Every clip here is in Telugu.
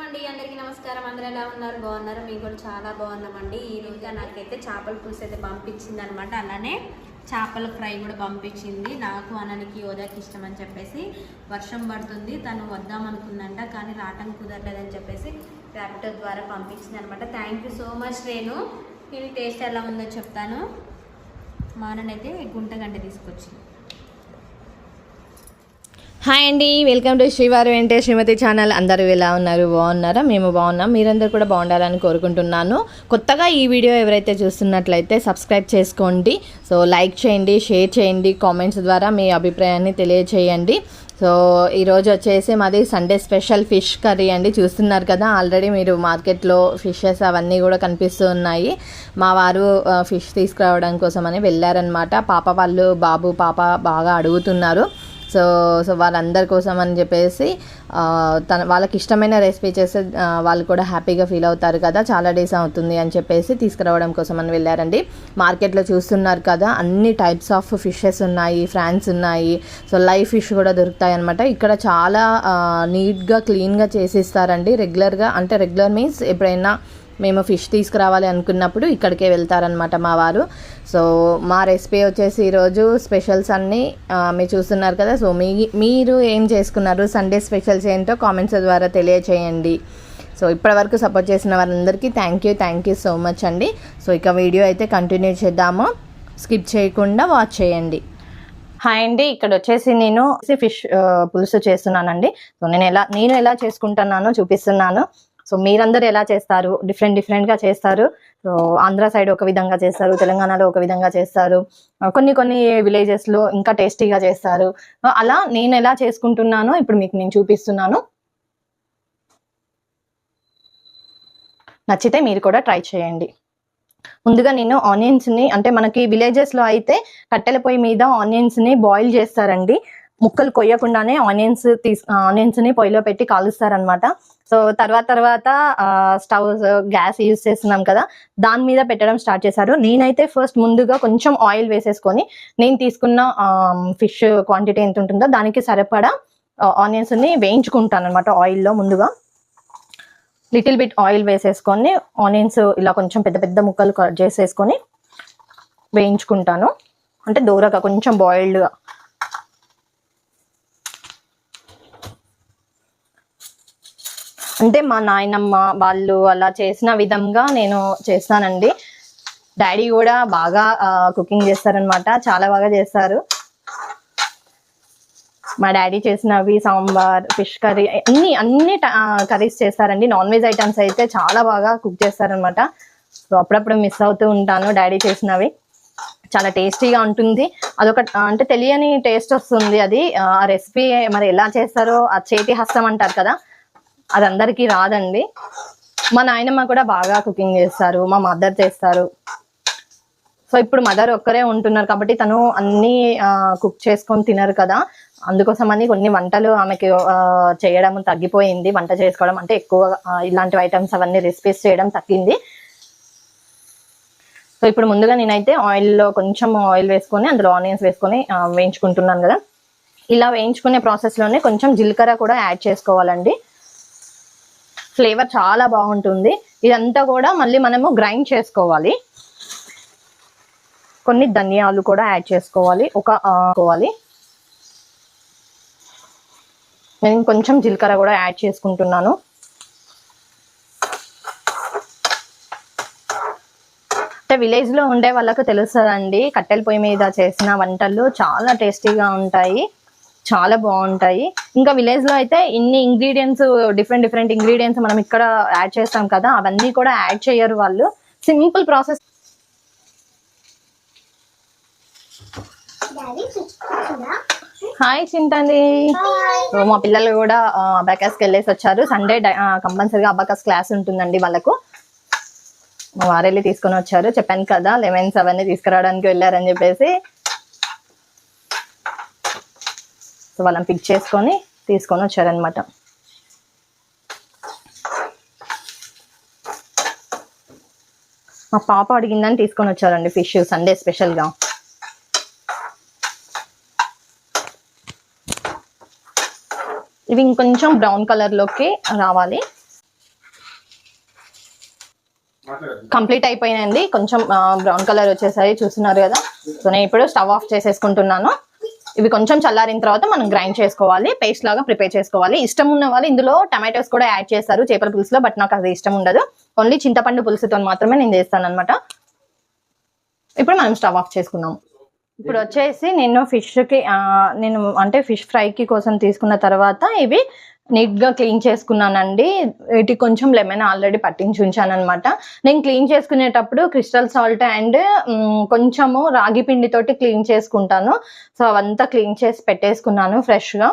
అండి అందరికీ నమస్కారం. అందరూ ఎలా ఉన్నారు? బాగున్నారు? మేము కూడా చాలా బాగున్నామండి. ఈ రోజు నాకైతే చేపల పులుసు అయితే పంపించింది అనమాట. అలానే చేపల ఫ్రై కూడా పంపించింది. నాకు అన్ననికి యోధాకి ఇష్టం అని చెప్పేసి వర్షం పడుతుంది, తను వద్దాం అనుకుందంట కానీ రావటం కుదరలేదని చెప్పేసి ర్యాపిడో ద్వారా పంపించింది అనమాట. Thank you so much Renu. నేను టేస్ట్ ఎలా ఉందో చెప్తాను. మా అన్ననైతే గుంటగంట తీసుకొచ్చింది. హాయ్ అండి, వెల్కమ్ టు శ్రీవారి వెంటే శ్రీమతి ఛానల్. అందరూ ఎలా ఉన్నారు? బాగున్నారా? మేము బాగున్నాం. మీరందరూ కూడా బాగుండాలని కోరుకుంటున్నాను. కొత్తగా ఈ వీడియో ఎవరైతే చూస్తున్నట్లయితే సబ్స్క్రైబ్ చేసుకోండి. సో లైక్ చేయండి, షేర్ చేయండి, కామెంట్స్ ద్వారా మీ అభిప్రాయాన్ని తెలియచేయండి. సో ఈరోజు వచ్చేసి మాది సండే స్పెషల్ ఫిష్ కర్రీ అండి. చూస్తున్నారు కదా, ఆల్రెడీ మీరు మార్కెట్లో ఫిషెస్ అవన్నీ కూడా కనిపిస్తూ ఉన్నాయి. మా వారు ఫిష్ తీసుకురావడం కోసమని వెళ్ళారనమాట. బాబు పాప బాగా అడుగుతున్నారు. సో వాళ్ళందరి కోసం అని చెప్పేసి వాళ్ళకి ఇష్టమైన రెసిపీ చేస్తే వాళ్ళు కూడా హ్యాపీగా ఫీల్ అవుతారు కదా, చాలా డేస్ అవుతుంది అని చెప్పేసి తీసుకురావడం కోసం అని వెళ్ళారండి. మార్కెట్లో చూస్తున్నారు కదా, అన్ని టైప్స్ ఆఫ్ ఫిషెస్ ఉన్నాయి, ఫ్రాన్స్ ఉన్నాయి. సో లైవ్ ఫిష్ కూడా దొరుకుతాయి అనమాట. ఇక్కడ చాలా నీట్గా క్లీన్గా చేసిస్తారండి. రెగ్యులర్ మీన్స్ ఎప్పుడైనా మేము ఫిష్ తీసుకురావాలి అనుకున్నప్పుడు ఇక్కడికే వెళ్తారనమాట మా వారు. సో మా రెసిపీ వచ్చేసి ఈరోజు స్పెషల్స్ అన్నీ మీరు చూస్తున్నారు కదా. సో మీరు ఏం చేసుకున్నారు, సండే స్పెషల్స్ ఏంటో కామెంట్స్ ద్వారా తెలియచేయండి. సో ఇప్పటివరకు సపోర్ట్ చేసిన వారందరికీ థ్యాంక్ యూ సో మచ్ అండి. సో ఇక వీడియో అయితే కంటిన్యూ చేద్దాము, స్కిప్ చేయకుండా వాచ్ చేయండి. హాయ్ అండి, ఇక్కడ వచ్చేసి నేను ఫిష్ పులుసు చేస్తున్నానండి. సో నేను ఎలా చేసుకుంటున్నానో చూపిస్తున్నాను. సో మీరందరూ ఎలా చేస్తారు? డిఫరెంట్గా చేస్తారు. సో ఆంధ్ర సైడ్ ఒక విధంగా చేస్తారు, తెలంగాణలో ఒక విధంగా చేస్తారు, కొన్ని విలేజెస్లో ఇంకా టేస్టీగా చేస్తారు. అలా నేను ఎలా చేసుకుంటున్నానో ఇప్పుడు మీకు నేను చూపిస్తున్నాను. నచ్చితే మీరు కూడా ట్రై చేయండి. ముందుగా నేను ఆనియన్స్ని, అంటే మనకి విలేజెస్లో అయితే కట్టెల పొయ్యి మీద ఆనియన్స్ని బాయిల్ చేస్తారండి. ముక్కలు కొయ్యకుండానే ఆనియన్స్ని పొయ్యిలో పెట్టి కాలుస్తారనమాట. సో తర్వాత గ్యాస్ యూజ్ చేస్తున్నాం కదా, దాని మీద పెట్టడం స్టార్ట్ చేశారు. నేనైతే ముందుగా కొంచెం ఆయిల్ వేసేసుకొని నేను తీసుకున్న ఫిష్ క్వాంటిటీ ఎంత ఉంటుందో దానికి సరిపడా ఆనియన్స్ని వేయించుకుంటాను అనమాట. ఆయిల్లో ముందుగా లిటిల్ బిట్ ఆయిల్ వేసేసుకొని ఆనియన్స్ ఇలా కొంచెం పెద్ద ముక్కలు కట్ చేసేసుకొని వేయించుకుంటాను. అంటే దూరగా కొంచెం బాయిల్డ్గా. అంటే మా నాయనమ్మ వాళ్ళు అలా చేసిన విధంగా నేను చేస్తానండి. డాడీ కూడా బాగా కుకింగ్ చేస్తారనమాట, చాలా బాగా చేస్తారు. మా డాడీ చేసినవి సాంబార్, ఫిష్ కర్రీ, అన్ని కర్రీస్ చేస్తారండి. నాన్ వెజ్ ఐటమ్స్ అయితే చాలా బాగా కుక్ చేస్తారనమాట. సో అప్పుడప్పుడు మిస్ అవుతూ ఉంటాను డాడీ చేసినవి. చాలా టేస్టీగా ఉంటుంది. అదొక అంటే తెలియని టేస్ట్ వస్తుంది. అది ఆ రెసిపీ మరి ఎలా చేస్తారో, ఆ చేతి హస్తం అంటారు కదా, అది అందరికీ రాదండి. మా నాయనమ్మ కూడా బాగా కుకింగ్ చేస్తారు, మా మదర్ చేస్తారు. సో ఇప్పుడు మదర్ ఒక్కరే ఉంటున్నారు కాబట్టి తను అన్నీ కుక్ చేసుకొని తినరు కదా, అందుకోసమని కొన్ని వంటలు ఆమెకి చేయడం తగ్గిపోయింది. వంట చేసుకోవడం అంటే ఎక్కువ ఇలాంటి ఐటమ్స్ అవన్నీ రెసిపీస్ చేయడం తగ్గింది. సో ఇప్పుడు ముందుగా నేనైతే ఆయిల్లో కొంచెం ఆయిల్ వేసుకొని అందులో ఆనియన్స్ వేసుకొని వేయించుకుంటున్నాను కదా. ఇలా వేయించుకునే ప్రాసెస్లోనే కొంచెం జీలకర్ర కూడా యాడ్ చేసుకోవాలండి. ఫ్లేవర్ చాలా బాగుంటుంది. ఇదంతా కూడా మళ్ళీ మనము గ్రైండ్ చేసుకోవాలి. కొన్ని ధనియాలు కూడా యాడ్ చేసుకోవాలి. నేను కొంచెం జీలకర్ర కూడా యాడ్ చేసుకుంటున్నాను. అంటే విలేజ్లో ఉండే వాళ్ళకు తెలుస్తుందండి, కట్టెల పొయ్యి మీద చేసిన వంటలు చాలా టేస్టీగా ఉంటాయి, చాలా బాగుంటాయి. ఇంకా విలేజ్లో అయితే ఇన్ని ఇంగ్రీడియంట్స్, డిఫరెంట్ ఇంగ్రీడియంట్స్ మనం ఇక్కడ యాడ్ చేస్తాం కదా, అవన్నీ కూడా యాడ్ చేయరు వాళ్ళు. Simple process. హాయ్ చింతండి. సో మా పిల్లలు కూడా అబాకస్కి వెళ్ళేసి వచ్చారు. సండే కంపల్సరీగా అబాకస్ క్లాస్ ఉంటుందండి వాళ్ళకు. మా వారెళ్ళి తీసుకొని వచ్చారు. చెప్పాను కదా, లెమన్స్ అవన్నీ తీసుకురావడానికి వెళ్ళారని చెప్పేసి. సో వాళ్ళని పిక్ చేసుకొని తీసుకొని వచ్చారనమాట. మా పాప అడిగిందని తీసుకొని వచ్చారండి ఫిష్ సండే స్పెషల్గా. ఇవి ఇంకొంచెం బ్రౌన్ కలర్లోకి రావాలి. కంప్లీట్ అయిపోయిందండి. కొంచెం బ్రౌన్ కలర్ వచ్చేసాయి చూస్తున్నారు కదా. సో నేను ఇప్పుడు స్టవ్ ఆఫ్ చేసేసుకుంటున్నాను. ఇవి కొంచెం చల్లారిన తర్వాత మనం గ్రైండ్ చేసుకోవాలి, పేస్ట్ లాగా ప్రిపేర్ చేసుకోవాలి. ఇష్టం ఉన్న వాళ్ళు ఇందులో టమాటోస్ కూడా యాడ్ చేస్తారు చేపల పులుసులో, బట్ నాకు అది ఇష్టం ఉండదు. ఓన్లీ చింతపండు పులుసుతో మాత్రమే నేను చేస్తాను అనమాట. ఇప్పుడు మనం స్టవ్ ఆఫ్ చేసుకున్నాము. ఇప్పుడు వచ్చేసి నేను ఫిష్ ఫ్రైకి కోసం తీసుకున్న తర్వాత ఇవి నీట్ గా క్లీన్ చేసుకున్నానండి. వీటికి కొంచెం లెమన్ ఆల్రెడీ పట్టించి ఉంచాను అనమాట. నేను క్లీన్ చేసుకునేటప్పుడు క్రిస్టల్ సాల్ట్ అండ్ కొంచెము రాగి పిండితోటి క్లీన్ చేసుకుంటాను. సో అవంతా క్లీన్ చేసి పెట్టేసుకున్నాను ఫ్రెష్ గా.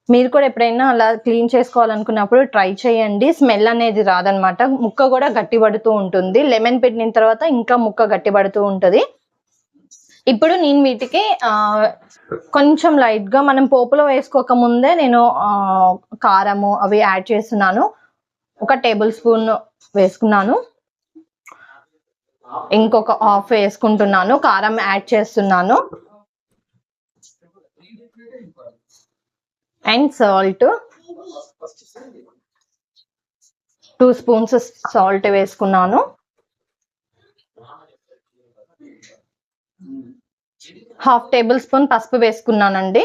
మీరు కూడా ఎప్పుడైనా అలా క్లీన్ చేసుకోవాలనుకున్నప్పుడు ట్రై చేయండి. స్మెల్ అనేది రాదనమాట. ముక్క కూడా గట్టిపడుతూ ఉంటుంది. లెమన్ పిండిన తర్వాత ఇంకా ముక్క గట్టిపడుతూ ఉంటుంది. ఇప్పుడు నేను వీటికి కొంచెం లైట్ గా మనం పోపులో వేసుకోక ముందే నేను కారము అవి యాడ్ చేస్తున్నాను. 1 టేబుల్ స్పూన్ వేసుకున్నాను. ఇంకొక హాఫ్ వేసుకుంటున్నాను. కారం యాడ్ చేస్తున్నాను. అండ్ సాల్ట్ 2 స్పూన్స్ సాల్ట్ వేసుకున్నాను. హాఫ్ టేబుల్ స్పూన్ పసుపు వేసుకున్నానండి.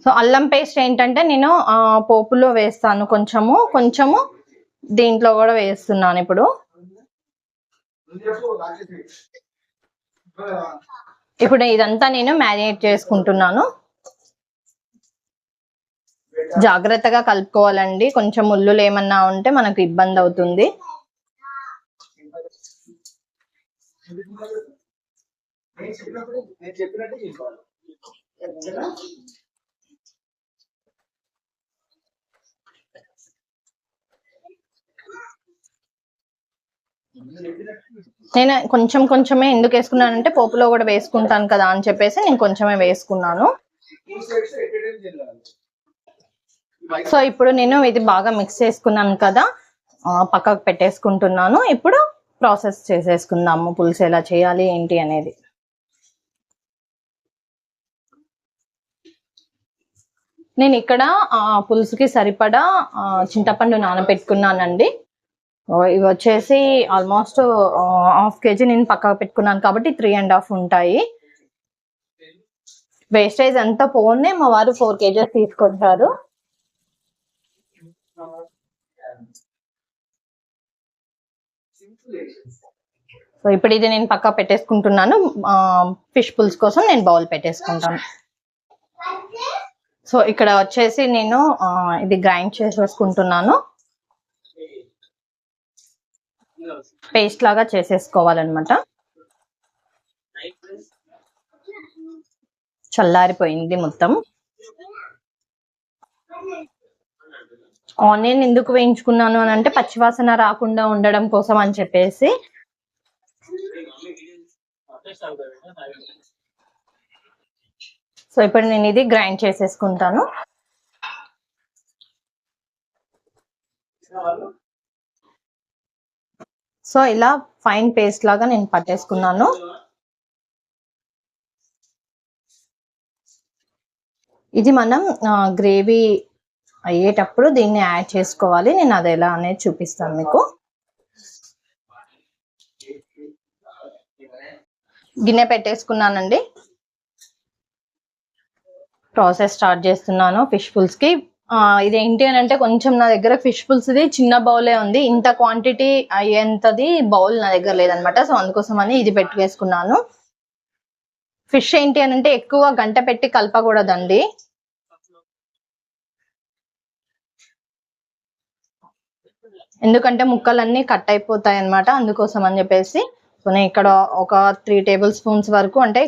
సో అల్లం పేస్ట్ ఏంటంటే నేను పోపులో వేస్తాను, కొంచెము దీంట్లో కూడా వేస్తున్నాను. ఇప్పుడు ఇదంతా నేను మ్యారినేట్ చేసుకుంటున్నాను. జాగ్రత్తగా కలుపుకోవాలండి. కొంచెం ముళ్ళులు ఏమన్నా ఉంటే మనకు ఇబ్బంది అవుతుంది. నేను కొంచెమే ఎందుకు వేసుకున్నానంటే పోపులో కూడా వేసుకుంటాను కదా అని చెప్పేసి నేను కొంచెమే వేసుకున్నాను. సో ఇప్పుడు నేను ఇది బాగా మిక్స్ చేసుకున్నాను కదా, పక్కకు పెట్టేసుకుంటున్నాను. ఇప్పుడు ప్రాసెస్ చేసేసుకుందాము, పులుసు ఎలా చేయాలి ఏంటి అనేది. నేను ఇక్కడ పులుసుకి సరిపడా చింతపండు నానబెట్టుకున్నానండి. ఇవి వచ్చేసి ఆల్మోస్ట్ ½ కేజీ నేను పక్కకు పెట్టుకున్నాను కాబట్టి 3½ ఉంటాయి. వేస్టేజ్ అంతా పోనే మా వారు 4 kgs తీసుకొచ్చారు. సో ఇప్పుడు ఇది నేను పక్కా పెట్టేసుకుంటున్నాను. ఫిష్ పులుసు కోసం నేను బౌల్ పెట్టేసుకుంటాను. సో ఇక్కడ వచ్చేసి నేను ఇది గ్రైండ్ చేసేసుకుంటున్నాను. పేస్ట్ లాగా చేసేసుకోవాలన్నమాట. చల్లారిపోయింది మొత్తం. ఆనియన్ ఎందుకు వేయించుకున్నాను అని అంటే పచ్చివాసన రాకుండా ఉండడం కోసం అని చెప్పేసి. సో ఇప్పుడు నేను ఇది గ్రైండ్ చేసేసుకుంటాను. సో ఇలా ఫైన్ పేస్ట్ లాగా నేను పట్టేసుకున్నాను. ఇది మనం గ్రేవీ అయ్యేటప్పుడు దీన్ని యాడ్ చేసుకోవాలి. నేను అది ఎలా అనేది చూపిస్తాను మీకు. గిన్నె పెట్టేసుకున్నానండి. ప్రాసెస్ స్టార్ట్ చేస్తున్నాను ఫిష్ పుల్స్కి. ఇదేంటి అని అంటే కొంచెం నా దగ్గర ఫిష్ పుల్స్ది చిన్న బౌలే ఉంది. ఇంత క్వాంటిటీ అయ్యేంతది బౌల్ నా దగ్గర లేదనమాట. సో అందుకోసం అని ఇది పెట్టుకేసుకున్నాను. ఫిష్ ఏంటి అని అంటే ఎక్కువ గంట పెట్టి కలపకూడదండి. ఎందుకంటే ముక్కలన్నీ కట్ అయిపోతాయి అనమాట. అందుకోసం అని చెప్పేసి సో నేను ఇక్కడ ఒక 3 టేబుల్ స్పూన్స్ వరకు, అంటే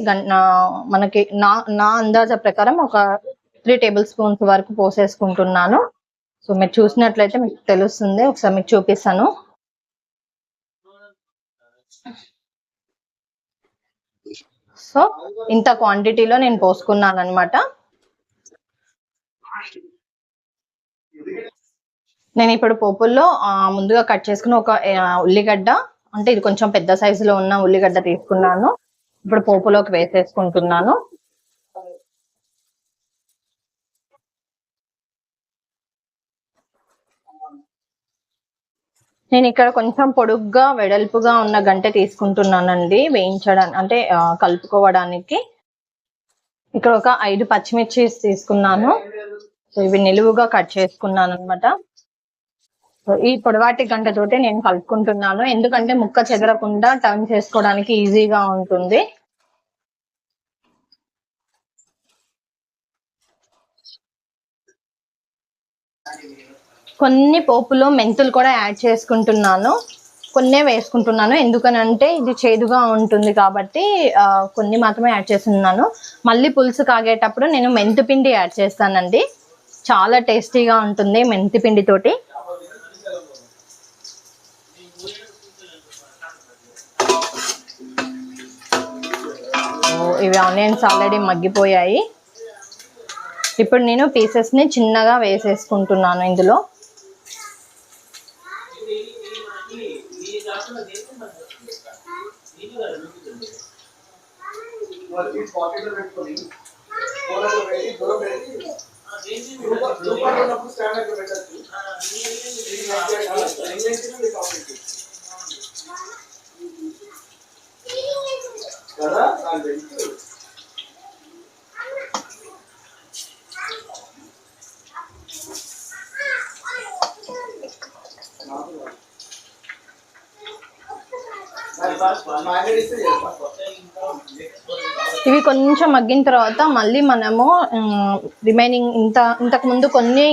మనకి నా అందాజ ప్రకారం ఒక 3 టేబుల్ స్పూన్స్ వరకు పోసేసుకుంటున్నాను. సో మీరు చూసినట్లయితే మీకు తెలుస్తుంది. ఒకసారి మీకు చూపిస్తాను. సో ఇంత క్వాంటిటీలో నేను పోసుకున్నాను అనమాట. నేను ఇప్పుడు పోపుల్లో ముందుగా కట్ చేసుకున్న ఒక ఉల్లిగడ్డ, అంటే ఇది కొంచెం పెద్ద సైజులో ఉన్న ఉల్లిగడ్డ తీసుకున్నాను. ఇప్పుడు పోపులోకి వేసేసుకుంటున్నాను. నేను ఇక్కడ కొంచెం పొడుగ్గా వెడల్పుగా ఉన్న గంటె తీసుకుంటున్నానండి వేయించడానికి, అంటే కలుపుకోవడానికి. ఇక్కడ ఒక 5 పచ్చిమిర్చి తీసుకున్నాను. సో ఇవి నిలువుగా కట్ చేసుకున్నాను అనమాట. సో ఈ పొడవాటి గంటతోటి నేను కలుపుకుంటున్నాను, ఎందుకంటే ముక్క చెదరకుండా టర్న్ చేసుకోవడానికి ఈజీగా ఉంటుంది. కొన్ని పోపులో మెంతులు కూడా యాడ్ చేసుకుంటున్నాను, కొన్నే వేసుకుంటున్నాను. ఎందుకనంటే ఇది చేదుగా ఉంటుంది కాబట్టి కొన్ని మాత్రమే యాడ్ చేస్తున్నాను. మళ్ళీ పులుసు కాగేటప్పుడు నేను మెంతి పిండి యాడ్ చేస్తానండి, చాలా టేస్టీగా ఉంటుంది మెంతి పిండితోటి. ఇవి ఆనియన్స్ ఆల్రెడీ మగ్గిపోయాయి. ఇప్పుడు నేను పీసెస్ని చిన్నగా వేసేసుకుంటున్నాను ఇందులో. ఇవి కొంచెం మగ్గిన తర్వాత మళ్ళీ మనము రిమైనింగ్ ఇంతకు ముందు కొన్ని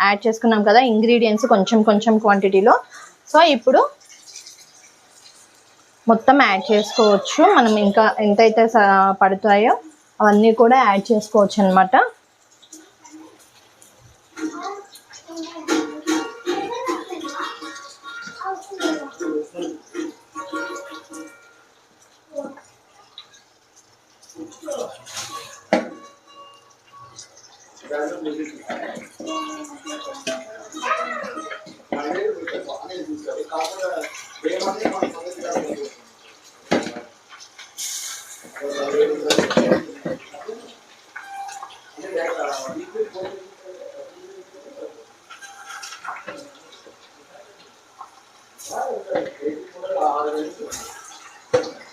యాడ్ చేసుకున్నాం కదా ఇంగ్రీడియంట్స్, కొంచెం కొంచెం క్వాంటిటీలో. సో ఇప్పుడు మొత్తం యాడ్ చేసుకోవచ్చు మనం, ఇంకా ఎంతైతే పడతాయో అవన్నీ కూడా యాడ్ చేసుకోవచ్చు అనమాట.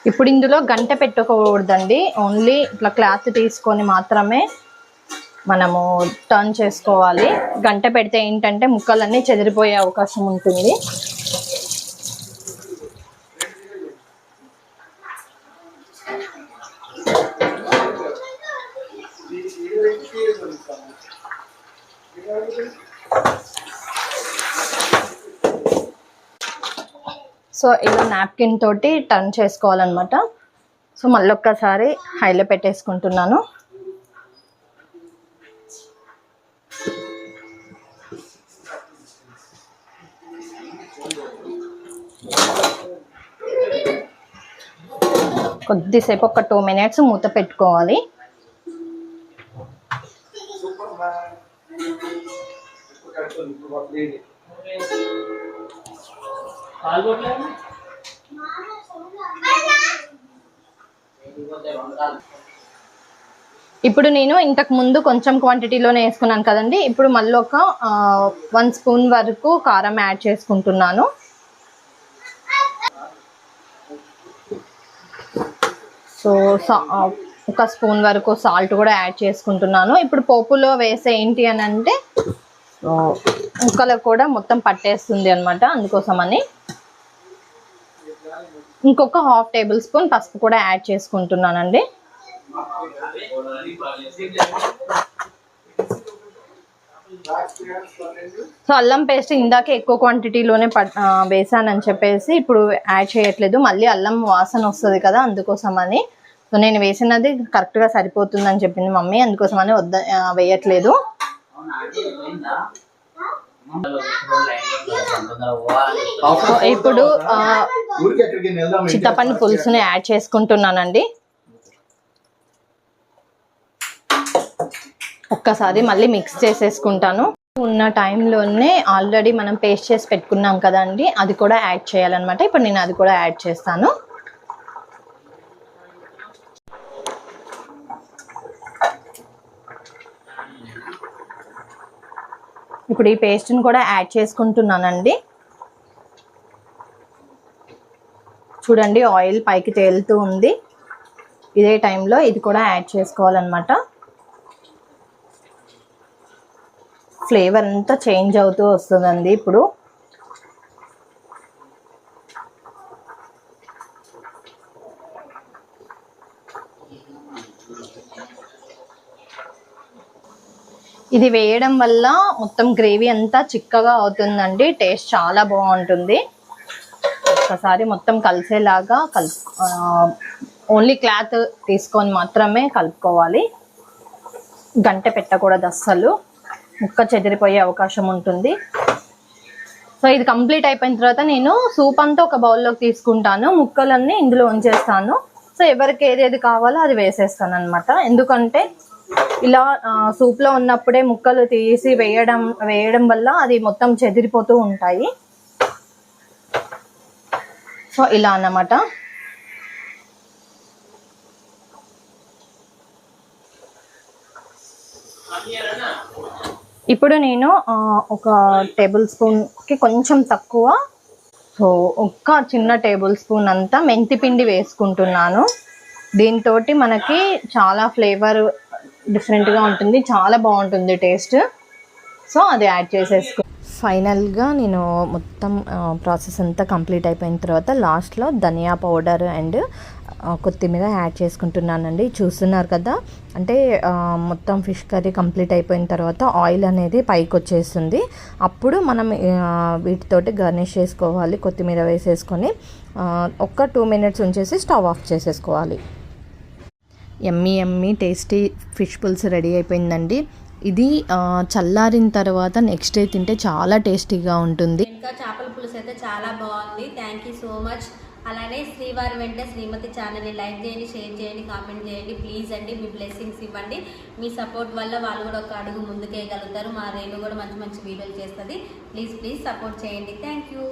ఇప్పుడు ఇందులో గంటె పెట్టుకోకూడదండి, ఓన్లీ ఇట్లా క్లాత్ తీసుకొని మాత్రమే మనము టర్న్ చేసుకోవాలి. గంటె పెడితే ఏంటంటే ముక్కలన్నీ చెదిరిపోయే అవకాశం ఉంటుంది. సో ఇలా నాప్కిన్ తోటి టర్న్ చేసుకోవాలన్నమాట. సో మళ్ళీ ఒక్కసారి హైలో పెట్టేసుకుంటున్నాను. కొద్దిసేపు ఒక 2 minutes మూత పెట్టుకోవాలి. ఇప్పుడు నేను ఇంతకు ముందు కొంచెం క్వాంటిటీలోనే వేసుకున్నాను కదండి, ఇప్పుడు మళ్ళీ ఒక 1 స్పూన్ వరకు కారం యాడ్ చేసుకుంటున్నాను. సో 1 స్పూన్ వరకు సాల్ట్ కూడా యాడ్ చేసుకుంటున్నాను. ఇప్పుడు పోపులో వేసే ఏంటి అని అంటే ముక్కలకు కూడా మొత్తం పట్టేస్తుంది అనమాట, అందుకోసమని ఇంకొక 1/2 టేబుల్ స్పూన్ పసుపు కూడా యాడ్ చేసుకుంటున్నానండి. సో అల్లం పేస్ట్ ఇందాకే ఎక్కువ క్వాంటిటీలోనే వేసానని చెప్పేసి ఇప్పుడు యాడ్ చేయట్లేదు, మళ్ళీ అల్లం వాసన వస్తుంది కదా అందుకోసమని. సో నేను వేసినది కరెక్ట్గా సరిపోతుందని చెప్పింది మమ్మీ, అందుకోసమని వేయట్లేదు. ఇప్పుడు చింతపండు పులుసుని యాడ్ చేసుకుంటున్నానండి. ఒక్కసారి మళ్ళీ మిక్స్ చేసేసుకుంటాను. ఉన్న టైంలోనే ఆల్రెడీ మనం పేస్ట్ చేసి పెట్టుకున్నాం కదండి, అది కూడా యాడ్ చేయాలన్నమాట. ఇప్పుడు నేను అది కూడా యాడ్ చేస్తాను. ఇప్పుడు ఈ పేస్ట్ని కూడా యాడ్ చేసుకుంటున్నానండి. చూడండి ఆయిల్ పైకి తేలుతూ ఉంది. ఇదే టైంలో ఇది కూడా యాడ్ చేసుకోవాలన్నమాట. ఫ్లేవర్ అంతా చేంజ్ అవుతూ వస్తుందండి ఇప్పుడు. ఇది వేయడం వల్ల మొత్తం గ్రేవీ అంతా చిక్కగా అవుతుందండి. టేస్ట్ చాలా బాగుంటుంది. ఒకసారి మొత్తం కలిసేలాగా ఓన్లీ క్లాత్ తీసుకొని మాత్రమే కలుపుకోవాలి. గంట పెట్టకూడదు అస్సలు, ముక్క చెదిరిపోయే అవకాశం ఉంటుంది. సో ఇది కంప్లీట్ అయిపోయిన తర్వాత నేను సూప్ అంతా ఒక బౌల్లోకి తీసుకుంటాను. ముక్కలన్నీ ఇందులో ఉంచేస్తాను. సో ఎవరికి ఏదేది కావాలో అది వేసేస్తాను అనమాట. ఎందుకంటే ఇలా సూప్లో ఉన్నప్పుడే ముక్కలు తీసి వేయడం వల్ల అది మొత్తం చెదిరిపోతూ ఉంటాయి. సో ఇలా అన్నమాట. ఇప్పుడు నేను ఒక టేబుల్ స్పూన్కి కొంచెం తక్కువ, సో ఒక్క చిన్న టేబుల్ స్పూన్ అంతా మెంతి పిండి వేసుకుంటున్నాను. దీంతో మనకి చాలా ఫ్లేవర్ డిఫరెంట్గా ఉంటుంది, చాలా బాగుంటుంది టేస్ట్. సో అది యాడ్ చేసేసుకో. ఫైనల్గా నేను మొత్తం ప్రాసెస్ అంతా కంప్లీట్ అయిపోయిన తర్వాత లాస్ట్లో ధనియా పౌడర్ అండ్ కొత్తిమీర యాడ్ చేసుకుంటున్నానండి. చూస్తున్నారు కదా, అంటే మొత్తం ఫిష్ కర్రీ కంప్లీట్ అయిపోయిన తర్వాత ఆయిల్ అనేది పైకి వచ్చేస్తుంది. అప్పుడు మనం వీటితోటి గార్నిష్ చేసుకోవాలి. కొత్తిమీర వేసేసుకొని ఒక 2 minutes ఉంచేసి స్టవ్ ఆఫ్ చేసేసుకోవాలి. యమ్మీ యమ్మీ టేస్టీ ఫిష్ పులుసు రెడీ అయిపోయిందండి. ఇది చల్లారిన తర్వాత నెక్స్ట్ డే తింటే చాలా టేస్టీగా ఉంటుంది. ఇంకా చేపల పులుసు అయితే చాలా బాగుంది. Thank you so much. అలానే శ్రీవారి వెంట శ్రీమతి ఛానల్ని లైక్ చేయండి, షేర్ చేయండి, కామెంట్ చేయండి. ప్లీజ్ అండి, మీ బ్లెస్సింగ్స్ ఇవ్వండి. మీ సపోర్ట్ వల్ల వాళ్ళు కూడా ఒక అడుగు ముందుకేయగలుగుతారు. మా రేణు కూడా మంచి మంచి వీడియోలు చేస్తుంది. ప్లీజ్ సపోర్ట్ చేయండి. Thank you.